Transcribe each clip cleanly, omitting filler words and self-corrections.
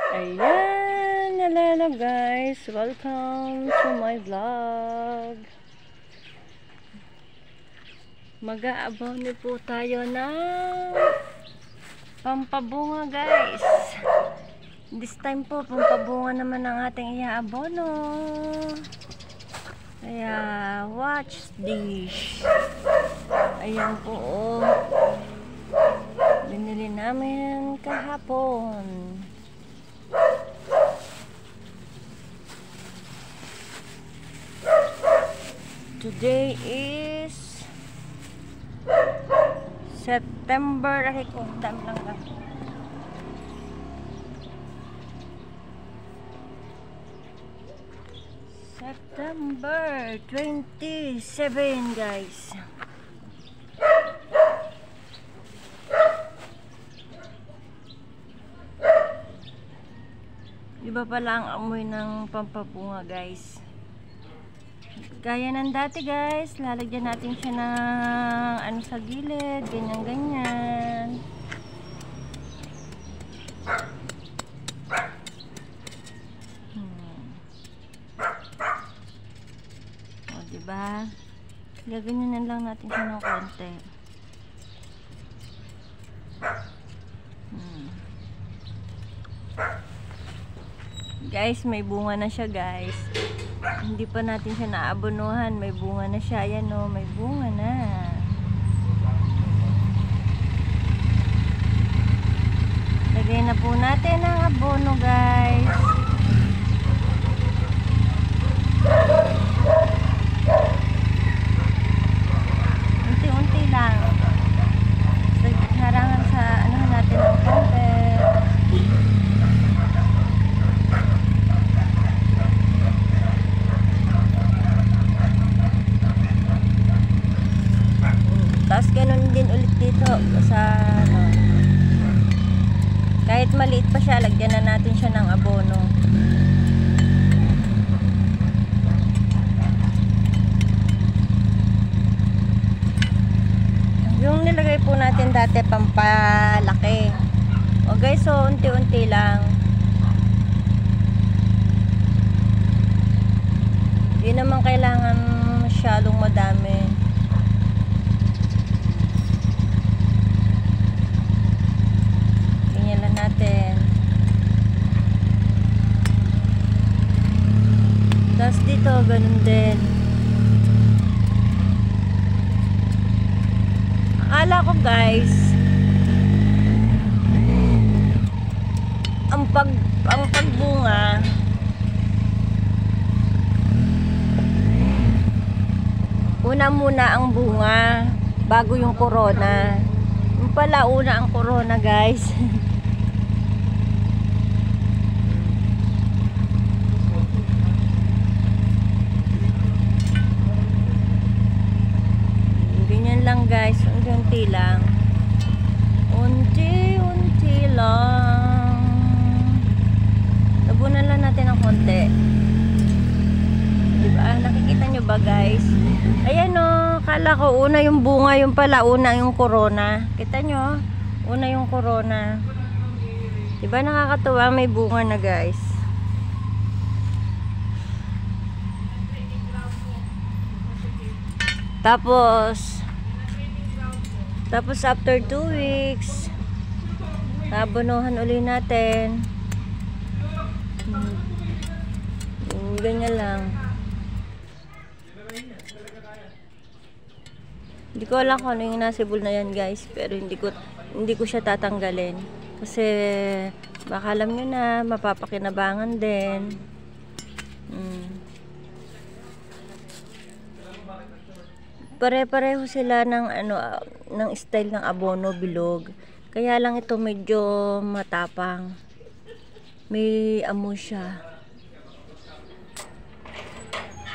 Ayan, hello guys, welcome to my vlog. Mag-aabono po tayo ng pampabunga guys. This time po, pampabunga naman ang ating iaabono. Kaya, watch this. Ayan po, oh. Binili namin kahapon. Today is September. Ay, kung dami lang ka. September 27 guys. Iba pala ang amoy ng pampabunga guys. Gaya ng dati guys, lalagyan natin siya ng ano sa gilid, ganyan ganyan. O diba? Gaganyanan lang natin siya ng konti. Guys, may bunga na siya guys. Hindi pa natin siya naabonuhan. May bunga na siya. Ayan o, may bunga na. Lagay na po natin ang abono guys. Unti-unti lang. Harangan sa anuhan natin ng konti. Tapos ganun din ulit dito sa ano. Kahit maliit pa siya, lagyan na natin siya ng abono. Yung nilagay po natin dati pampalaki. O guys, so unti-unti lang. Hindi naman kailangan masyadong madami. Tapos dito, ganun din. Akala ko guys, ang pagbunga una muna ang bunga bago yung corona. Yung pala una ang corona guys. Lang guys, unti-unti lang. Unti-unti lang. Tabunan lang natin ng konti. Diba? Nakikita nyo ba guys? Ayan o, kala ko una yung bunga, yung pala una yung corona. Kita nyo? Una yung corona. Diba nakakatuwa, may bunga na guys. Tapos after 2 weeks, nabonohan uli natin. Ganyan lang. Hindi ko alam kung ano yung nasibol na yan guys, pero hindi ko siya tatanggalin. Kasi baka alam nyo na, mapapakinabangan din. Pare-pareho sila ng ano, ng style ng abono, bilog. Kaya lang ito medyo matapang. May amoy siya.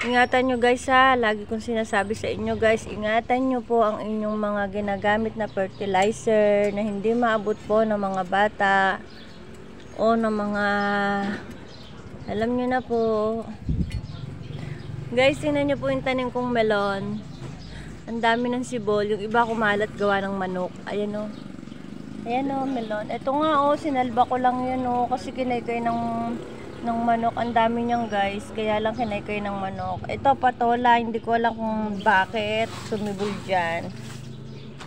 Ingatan nyo guys ha, lagi kong sinasabi sa inyo guys, ingatan nyo po ang inyong mga ginagamit na fertilizer na hindi maabot po ng mga bata o ng mga, alam nyo na po. Guys, tingnan nyo po yung tanim kong melon. Ang dami ng sibol. Yung iba kumalat gawa ng manok. Ayan o. Ayan o, melon. Ito nga o, sinalba ko lang yun o, kasi kinaykay ng manok. Ang dami niyan guys, kaya lang kinaykay ng manok. Ito patola, hindi ko alam kung bakit sumibol dyan.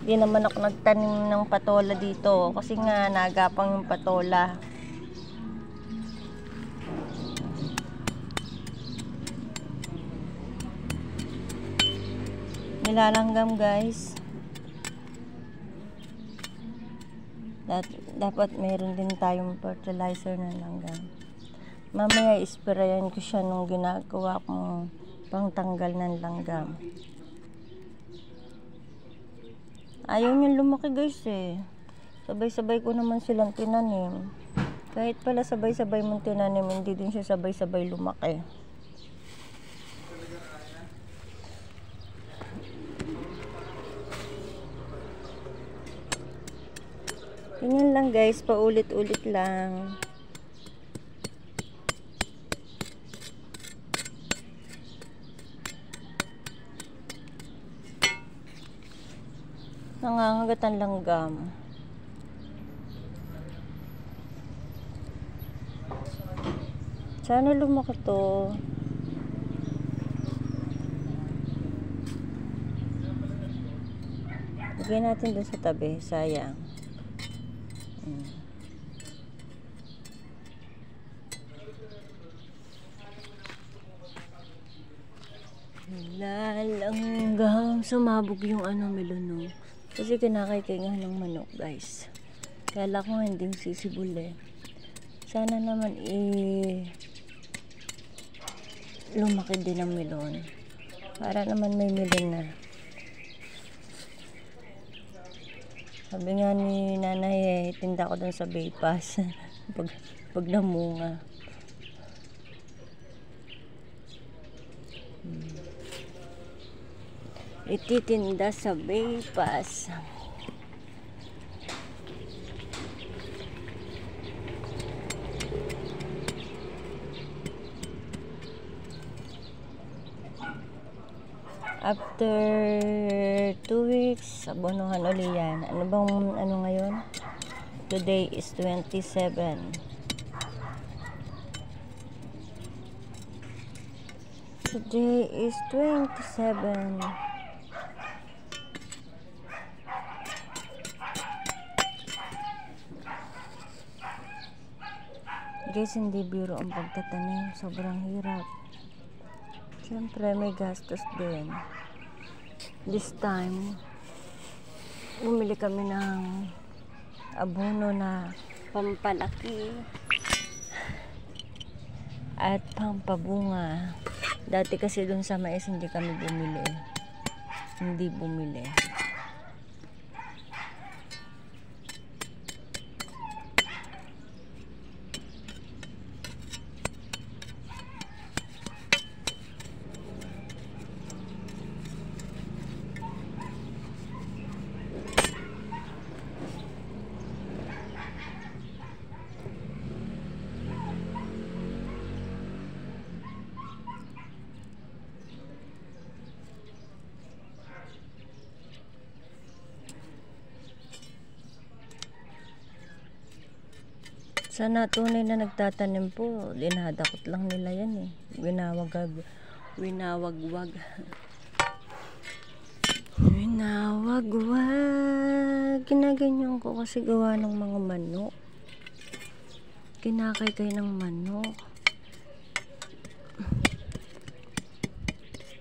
Hindi naman ako nagtanim ng patola dito, kasi nga nagapang yung patola. Nilalanggam guys. Dapat meron din tayong fertilizer na langgam. Mamaya isprayan ko siya nung ginagawa kong pangtanggal ng langgam. Ayaw niyang lumaki guys eh. Sabay-sabay ko naman silang tinanim. Kahit pala sabay-sabay mong tinanim, hindi din siya sabay-sabay lumaki. Ganyan lang guys, paulit-ulit lang. Nangangagat ang langgam. Sana lumaki to. Lagay natin dun sa tabi, sayang. Langgam, sumabog yung melon no. Kasi kinakaykay nga ng manok guys. Kala ko hindi sisibol eh. Sana naman lumaki din ang melon. Para naman may melon na. Sabi nga ni nanay tinda ko dun sa bypass. pag namunga. Ititinda sa bypass. After 2 weeks, abonohan uli yan. Ano bang ngayon? Today is 27. Today is 27. Guys, hindi biro ang pagtatanim. Sobrang hirap. Siyempre, may gastos din. This time, bumili kami ng abono na pampalaki at pampabunga. Dati kasi dun sa mais, hindi kami bumili. Hindi bumili. Sana tunay na nagtatanim po, dinadakot lang nila yan eh. Winawagwag. Ginaganyan ko kasi gawa ng mga manok. Kinakaykay ng manok.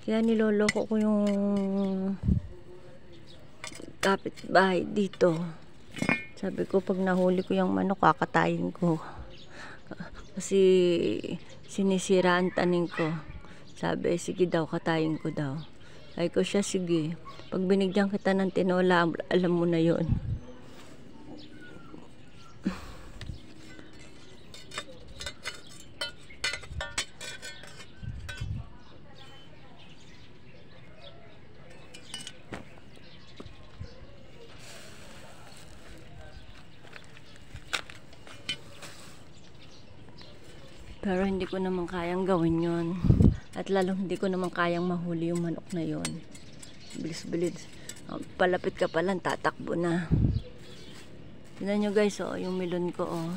Kaya niloloko ko yung kapitbahay dito. Sabi ko, pag nahuli ko yung manok, kakatayin ko. Kasi sinisira ang tanim ko. Sabi, sige daw, katayin ko daw. Sabi ko siya, sige. Pag binigyan kita ng tinola, alam mo na yon. Pero hindi ko naman kayang gawin yon. At lalong hindi ko naman kayang mahuli yung manok na yon. Bilis-bilis. Palapit ka palang, tatakbo na. Tignan nyo guys, oh, yung melon ko, oh.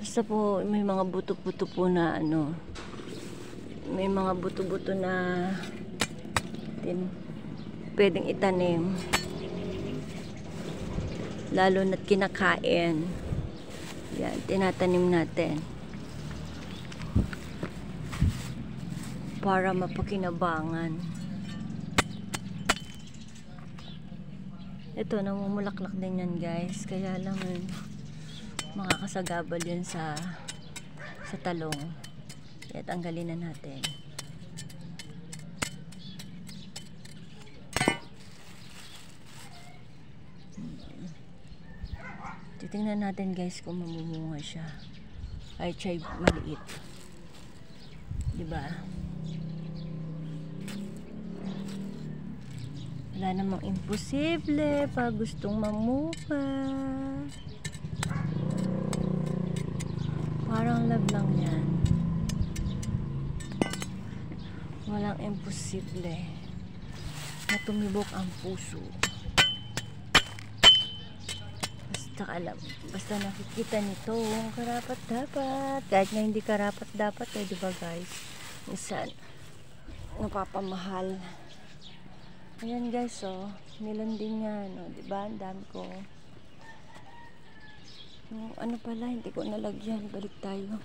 Basta po, may mga buto-buto po na ano, may mga buto-buto na pwedeng itanim. Lalo na't kinakain. Yan, tinatanim natin. Para mapakinabangan. Ito, namumulaklak din yan guys. Kaya lang makakasagabal yun sa talong. Kaya tanggalin na natin. Titingnan natin guys kung mamumunga siya. Ay, chay maliit. Diba? Wala namang imposible pag gustong mamuka. Parang love lang yan. Walang imposible na tumibok ang puso. Basta nakikita nito karapat dapat, kahit nga hindi karapat dapat, diba guys, minsan napapamahal. Ayan guys, oh, melon din yan, oh, diba, ang dami ko. Yung ano pala, hindi ko nalagyan, balik tayo.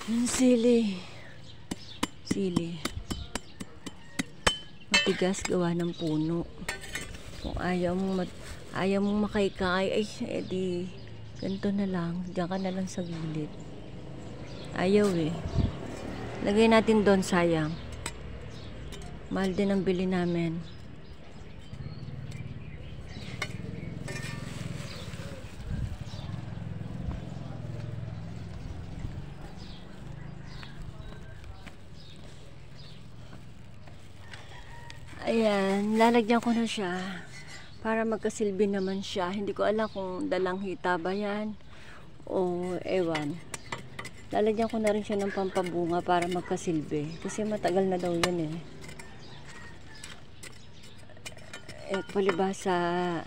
Yung sili matigas, gawa ng puno. Kung ayaw mong makaykay, ay edi ganito na lang, diyan ka na lang sa gilid. Ayaw eh, lagay natin doon, sayang, mahal din ang bili namin. Ayan, lalagyan ko na siya para magkasilbi naman siya. Hindi ko alam kung dalang hita ba yan o ewan. Lalagyan ko na rin siya ng pampabunga para magkasilbi. Kasi matagal na daw yan eh. Palibasa,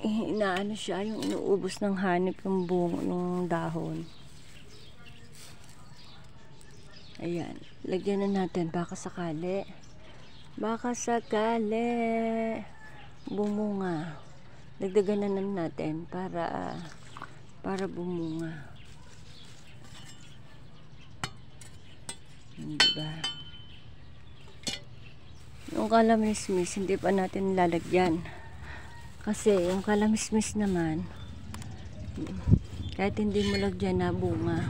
inaano siya, yung inuubos ng hanip yung bunga ng dahon. Ayan, lagyan na natin, baka sakali bumunga. Dagdagan na natin para bumunga. Diba? Yung kalamismis hindi pa natin lalagyan, kasi yung kalamismis naman kahit hindi mo lagyan na bunga.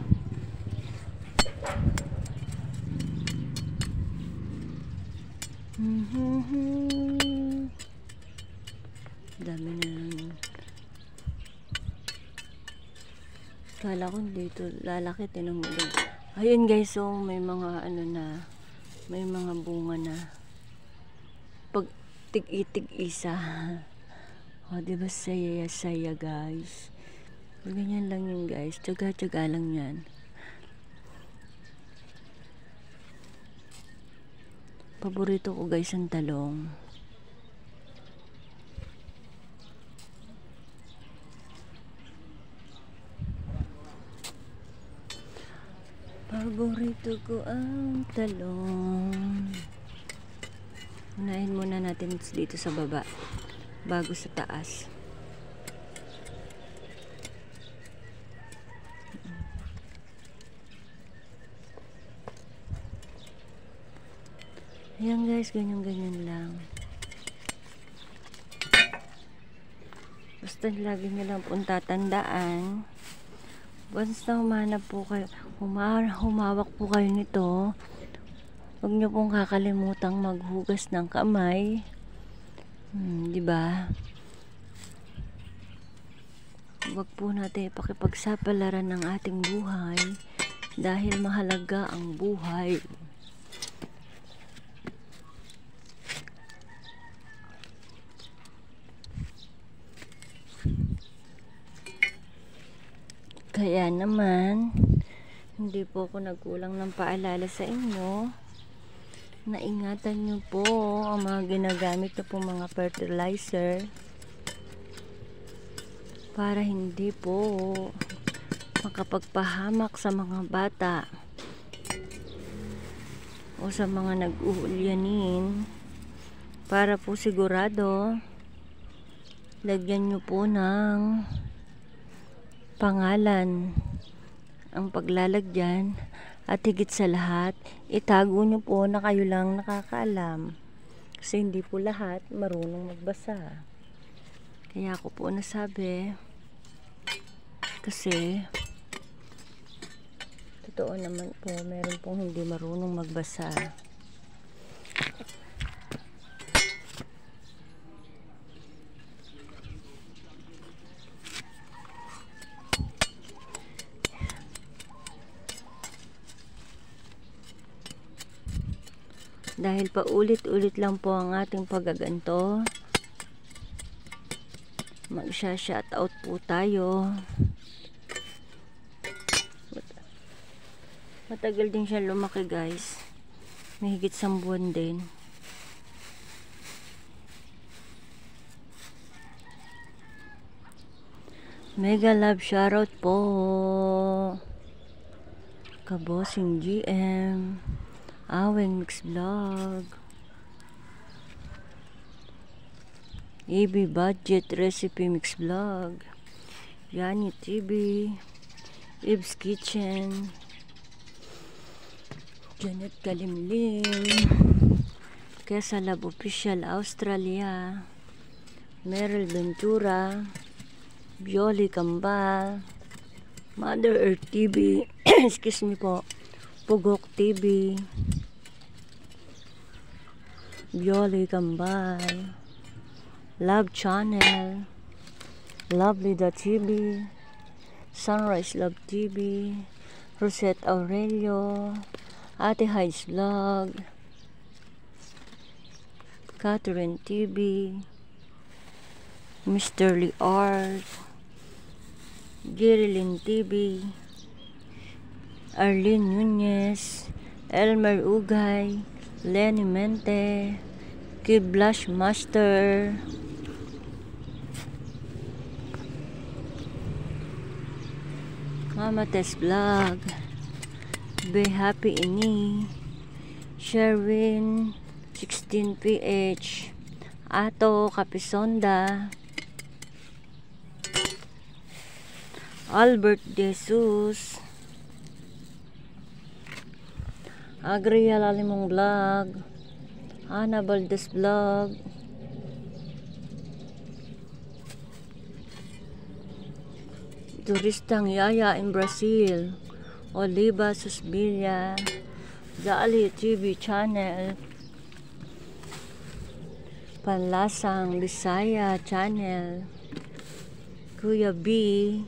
Dami na lang. Kala ko dito lalaki, tinumulog. Ayun guys, so may mga ano na, may mga bunga na pag tig-itig isa. O diba, saya guys. Ganyan lang yun guys, tsaga lang yan. Paborito ko guys ang talong. Paborito ko ang talong. Unahin muna natin dito sa baba bago sa taas. Ayan guys, ganyan lang. Basta lagi nyo lang pong tatandaan, once na humawak po kayo nito, huwag nyo pong kakalimutang maghugas ng kamay. Diba? Huwag po natin ipakipagsapalaran ng ating buhay dahil mahalaga ang buhay. Kaya naman, hindi po ako nagkulang ng paalala sa inyo na ingatan nyo po ang mga ginagamit na po mga fertilizer para hindi po makapagpahamak sa mga bata o sa mga nag-uulyanin. Para po sigurado, lagyan nyo po ng pangalan ang paglalagyan, at higit sa lahat, itago nyo po na kayo lang nakakaalam, kasi hindi po lahat marunong magbasa. Kaya ako po nasabi, kasi totoo naman po, meron pong hindi marunong magbasa. Dahil paulit-ulit lang po ang ating paggaganto, magsha-shoutout po tayo. Matagal din siya lumaki, guys. May higit 1 buwan din. Mega love shoutout po Kabosing GM, Aweng Mix Vlog, EB Budget Recipe Mix Vlog, Yani TV, Ibs Kitchen, Janet Kalimlim, Kesa Lab Official Australia, Meryl Ventura, Bioli Kambal, Mother Earth TV, excuse me po, Pugok TV, Bioli Kambal, Love Channel, Lovely.tv, Sunrise Love TV, Rosette Aurelio, Ate Hides Vlog, Catherine TV, Mr. Lee Art, Girilyn TV, Arlene Nunez, Elmer Ugay, Lenny Mente, Kid Blush Master, Mama Tess Vlog, Be Happy Ini, Sherwin 16PH, Ato Capisonda, Albert Jesus, Agria Lalimong Vlog, Ana Valdez Vlog, Turistang Yaya in Brazil, Oliva Susbilia, Dali TV Channel, Panlasang Bisaya Channel, Kuya B,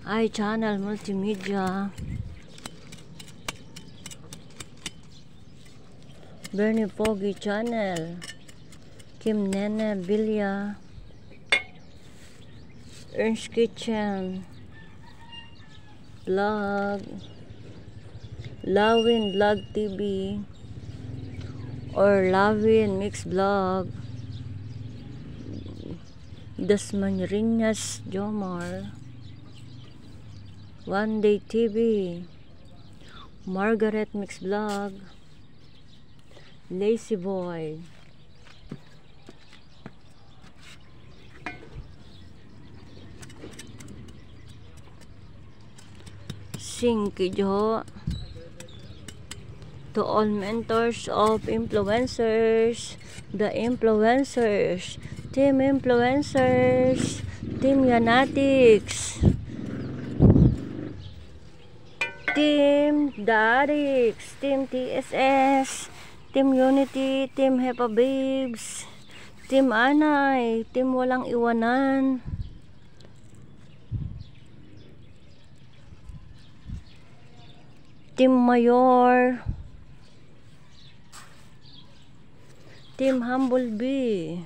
iChannel Multimedia, Bernie Foggy Channel, Kim Nene Villa, Ernst Kitchen Vlog, Lawin Vlog TV, or Lawin Mix Vlog, Dasmanirinhas Jomar, One Day TV, Margaret Mix Vlog, Lazy Boy, Singkijo, to all mentors of influencers, the influencers, Team Influencers, Team Yanatics, Team Darix, Team TSS, Team Unity, Team Hepa Babes, Team Anay, Team Walang Iwanan, Team Mayor, Team Humblebee,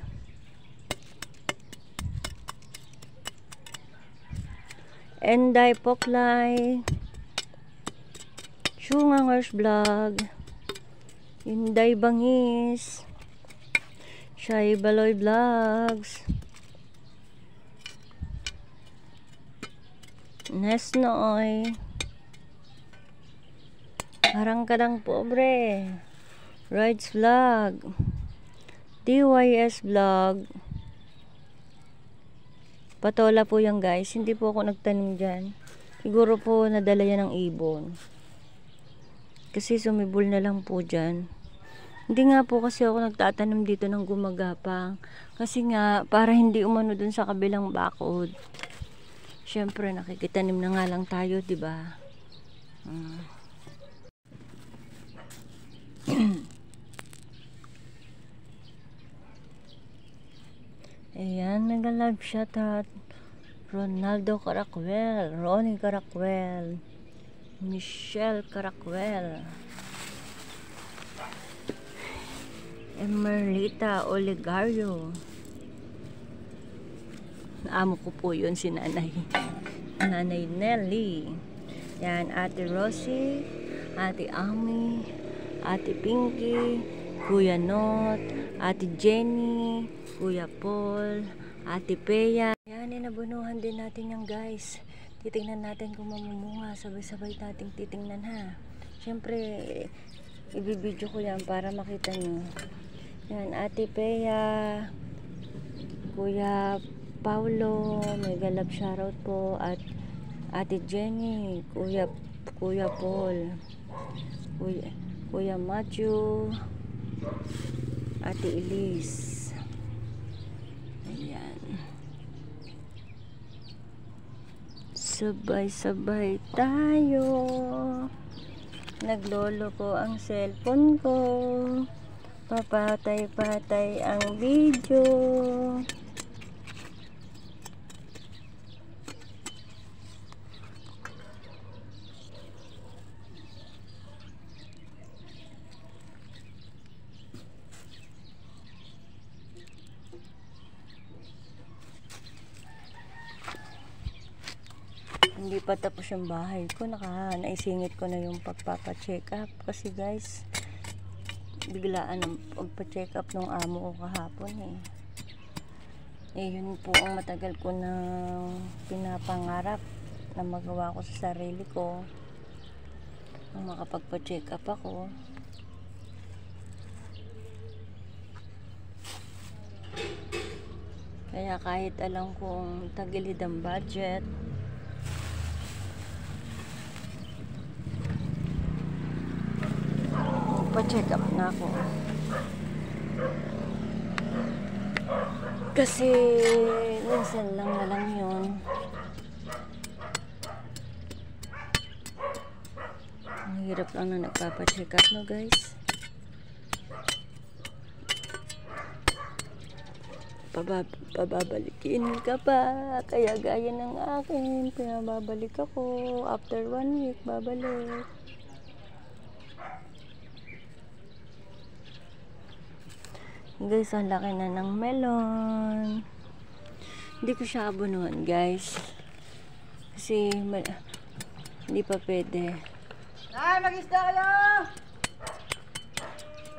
Enday Poklay, Chungangers Vlog, Inday Bangis, Shy Baloy Vlogs, Nesnoy, Harang Kadang Pobre, Rides Vlog, TYS Vlog. Patola po yan guys, hindi po ako nagtanim dyan. Siguro po nadala yan ng ibon. Kasi sumibol na lang po dyan. Hindi nga po kasi ako nagtatanim dito ng gumagapang. Kasi nga, para hindi umano dun sa kabilang bakod. Siyempre, nakikitanim na nga lang tayo, diba? Ayan, nag-live shoutout. Ronaldo Caracuel, Ronnie Caracuel, Michelle Caracuel, Emerita Olegario. Amo ko po yun si Nanay Nelly. Yan, Ate Rosie, Ate Ami, Ate Pinky, Kuya Not, Ate Jenny, Kuya Paul, Ate Peya. Yan, inabunuhan din natin yan guys. Titingnan natin kung mamumunga. Sabay-sabay nating titingnan ha. Siyempre, ibibidyo ko yan para makita nyo. Yan, Ate Peya, Kuya Paulo, mega love shoutout po. At Ate Jenny, Kuya Paul, Kuya Matthew, Ate Elise. Ayan. Sabay-sabay tayo. Naglolo ko ang cellphone ko. Papatay-patay ang video. Hindi pa tapos yung bahay ko. Naisingit ko na yung pagpapacheck up. Kasi guys, biglaan ang pagpa-check up ng amo ko kahapon yun po ang matagal ko na pinapangarap na magawa ko sa sarili ko, ang makapagpa-check up ako. Kaya kahit alam kong tagilid ang budget, pa-check up na ako. Kasi minsan lang na lang yun. Ang hirap lang na nagpapa-check up, no guys? Pababalikin ka pa. Kaya gaya ng akin, pinababalik ako. After 1 week, babalik. Guys, ang laki na ng melon. Hindi ko siya abunuhan guys. Kasi hindi pa pwede. Ay, mag-isda kayo!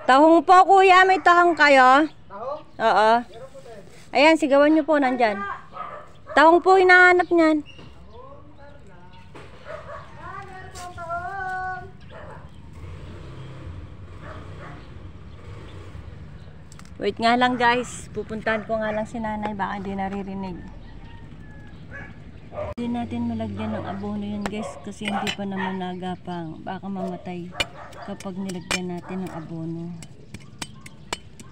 Tahong po kuya, may tahong kayo? Tahong? Oo. Ayan, sigawan nyo po nandyan. Tahong po hinahanap nyan. Wait nga lang guys, pupuntahan ko nga lang si nanay, baka hindi naririnig. Hindi natin malagyan ng abono yan guys, kasi hindi pa naman nagapang. Baka mamatay kapag nilagyan natin ng abono.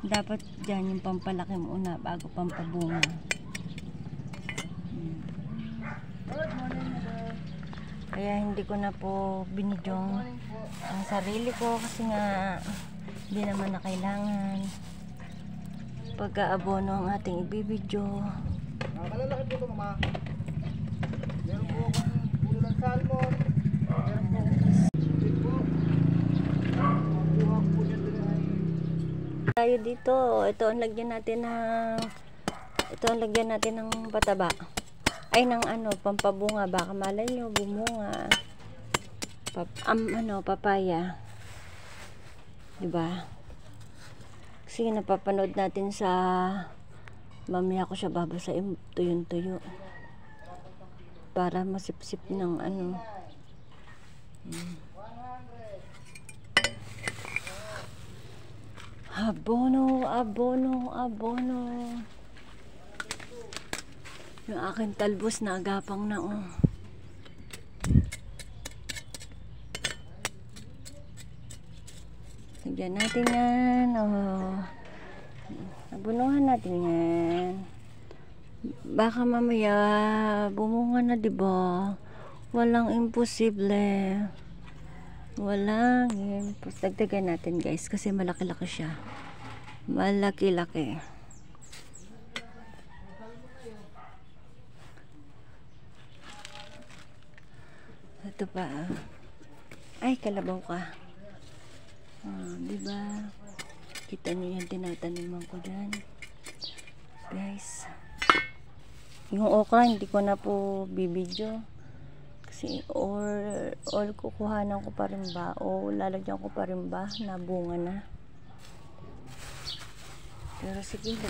Dapat dyan yung pampalaki muna bago pampabunga. Kaya hindi ko na po binidyong ang sarili ko kasi nga hindi naman na kailangan. Pagka-abono ang ating ibibidyo. Malalaki po ito, mama. Meron po akong pulo ng salmon. Meron po akong po. Mabuha po niya doon ay Tayo dito. Ito ang lagyan natin ng pataba. Ay ng pampabunga. Baka malay nyo bumunga. Papaya. Diba? Kasi napapanood natin sa mamaya ko siya babasahin tuyong-tuyo para masipsip ng ano. Abono. Yung aking talbos na agapang na oh. Lagyan natin yan oh. Abunuhan natin yan. Baka mamaya bumunga na, diba? Walang imposible. Dagdagan natin guys kasi malaki-laki siya. Malaki-laki. Ito pa. Ay, kalabaw ka. Diba? Kita niyo yung tinataniman ko dyan. Guys. Yung okra, hindi ko na po bibidyo. Kasi all kukuhanan ko pa rin ba? O lalagyan ko pa rin ba? Na bunga na. Pero sige,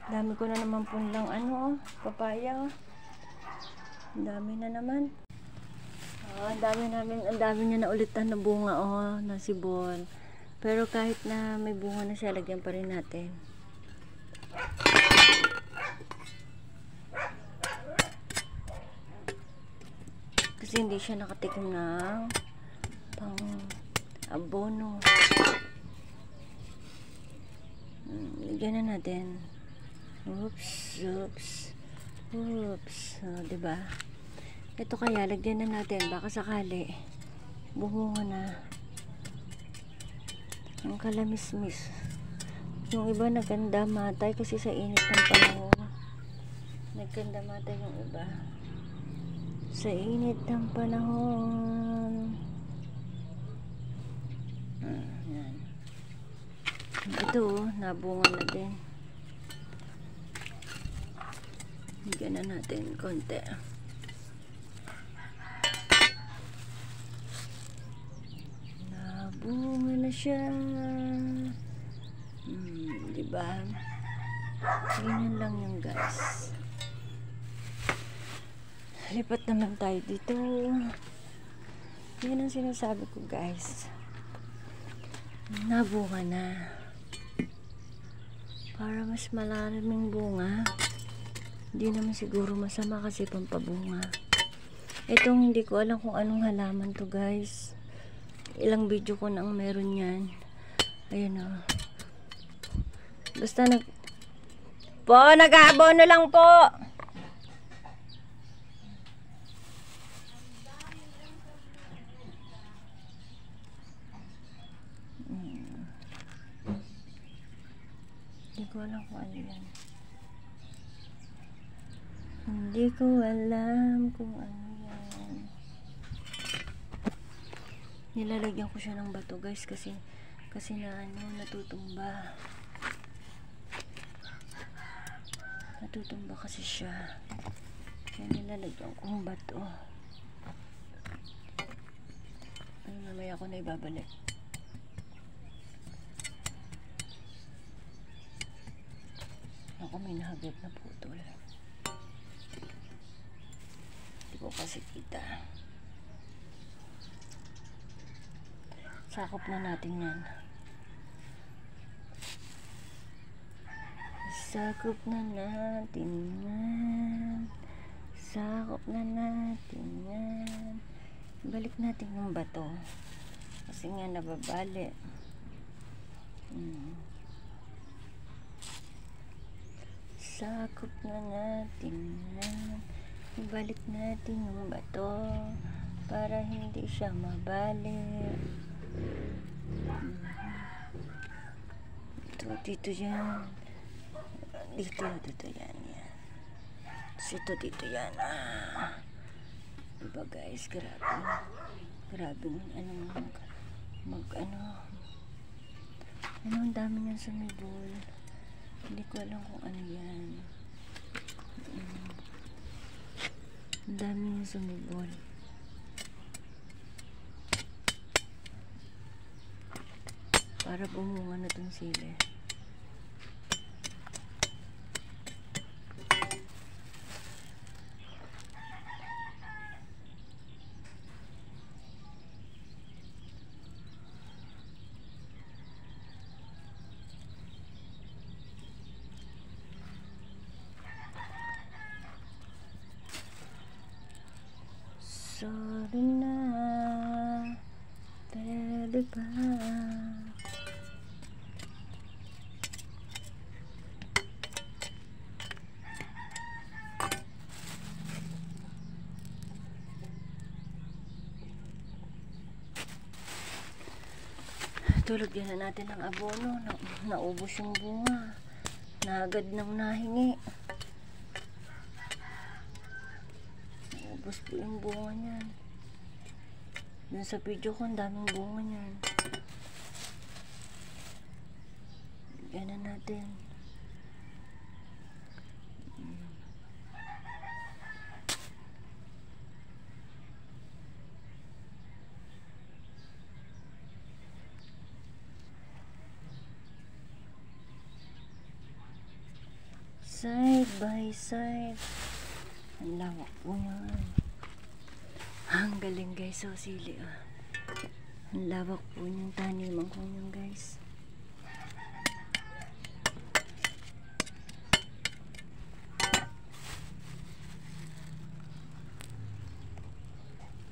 dami ko na naman po lang ano, papaya. Dami na naman. Ang dami niya na ulit na bunga na sibol. Pero kahit na may bunga na siya, lagyan pa rin natin. Kasi hindi siya nakatikim ng pang abono. Lagyan na natin. Oops. Diba? Ito kaya, lagyan na natin. Baka sakali. Bumunga na. Ang kalamismis. Yung iba nagkanda matay kasi sa init ng panahon. Nagkanda matay yung iba. Sa init ng panahon. Yan. Ito, nabunga na din. Lagyan na natin konti. Bunga na siya. Diba? Ganyan lang yung guys. Lipat naman tayo dito. Yan ang sinasabi ko guys. Nabunga na. Para mas malaming bunga. Hindi naman siguro masama kasi pampabunga. Itong hindi ko alam kung anong halaman to guys. Ilang video ko nang meron yan. Ayun o. Basta nag-aabono lang po. Hindi ko alam kung ano yan. Hindi ko alam kung ano. Nilalagyan ko siya ng bato guys kasi natutumba kasi siya, kaya nilalagyan ko ng bato. Mamaya ko na ibabalik. Ako, may nahagip na putol, hindi ko kasi kita. Sakop na natin yan. Sakop na natin yan. Balik natin yung bato. Kasi nga nababali. Sakop na natin yan. Ibalik natin yung bato para hindi siya mabali. Dito yan. Dito yan. Dito yan. Diba guys, grabe ang dami niyan sa medul. Hindi ko alam kung ano yan. Ang dami niyan sa medul. para bumunga na itong sili. Sorry na, pwede ba? Tulagyan na natin ng abono. Naubos yung bunga. Naagad nang nahingi. Naubos po yung bunga niyan. Dun sa video ko, ang daming bunga niyan. Lagyan na natin. Side by side. Ang lawak po yan. Ang galing guys. So sili ah. Ang lawak po yung taniman ko yun guys.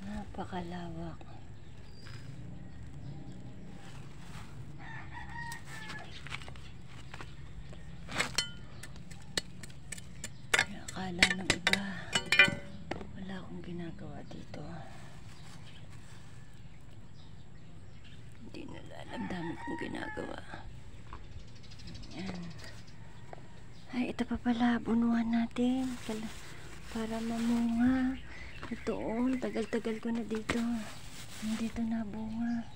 Napakalawak. Akala ng iba wala akong ginagawa dito. Hindi nila alam dami kong ginagawa. Ayan. Ay, ito pa pala bunuhan natin para mamunga. Ito tagal-tagal ko na dito. Hindi ito nabunga.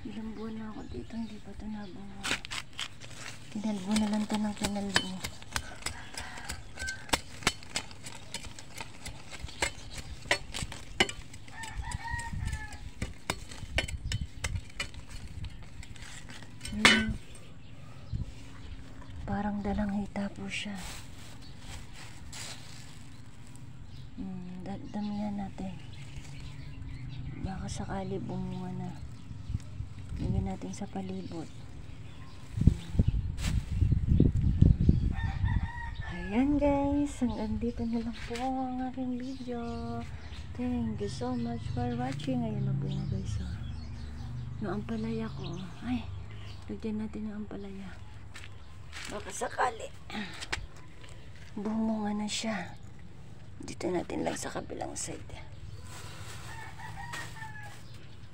Ilang buwan na ako dito, hindi pa ito nabunga. Kinalbo na lang ito ng kinalbo. Parang dalang hita po siya. Damihan natin. Baka sakali bumunga na. Lagyan natin sa palibot. Ayan guys, hanggang dito na lang po ang aking video. Thank you so much for watching. Ayan na bunga guys. Yung ampalaya ko. Ay, lagyan natin yung ampalaya. Baka sakali bumunga na siya. Dito natin lang sa kabilang side.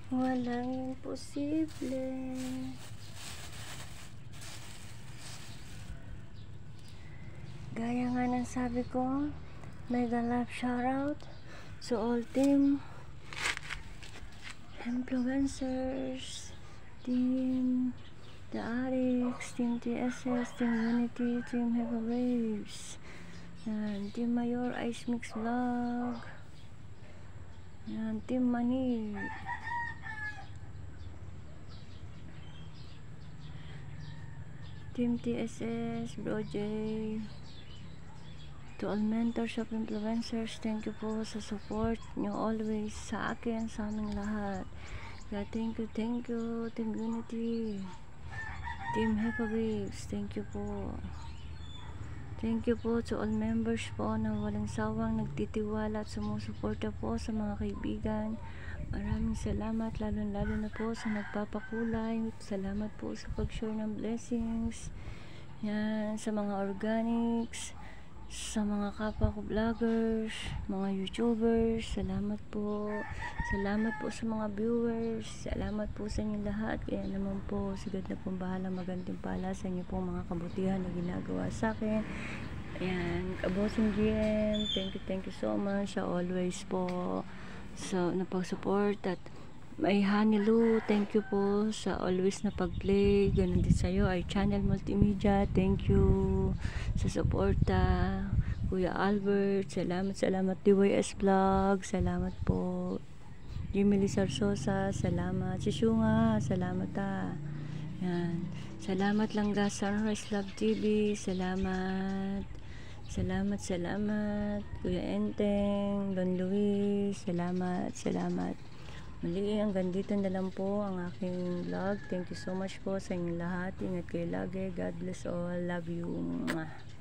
Walang imposible. Gaya nga ng sabi ko, mega love shoutout to all team influencers, team The Arix, team TSS, team Unity, team Heavy Waves, yan, team Mayor Ice Mix Vlog, yan, team Mani, team TSS, Bro J. To all mentors of influencers, thank you po sa support nyo always sa akin, sa aming lahat. Yeah, thank you, Team Unity, Team Happy Waves, thank you po. Thank you po to all members po na walang sawang nagtitiwala at sumusuporta po sa mga kaibigan. Maraming salamat, lalo na po sa nagpapakulay. Salamat po sa pag-share ng blessings. Yan, sa mga organics, sa mga kapwa ko vloggers, mga YouTubers, salamat po. Salamat po sa mga viewers. Salamat po sa inyo lahat. Kaya naman po, sigad na pong bahala magantimpala sa inyo pong mga kabutihan na ginagawa sa akin. Ayan, Kabosing GM, thank you so much. Always po sa napag-support at may Hanilu, thank you po sa always na pag-play. Ganun din sa'yo ay Channel Multimedia, thank you sa suporta. Kuya Albert, salamat. DYS Vlog, salamat po. Jimmy Lizarsosa, salamat. Si Shunga, salamat Yan. Salamat Langga Sunrise Love TV, salamat. Salamat. Kuya Enteng, Don Luis, salamat. Muli, hanggang dito na lang po ang aking vlog. Thank you so much po sa inyong lahat. Ingat kayo lagi. God bless all. Love you. Mwah.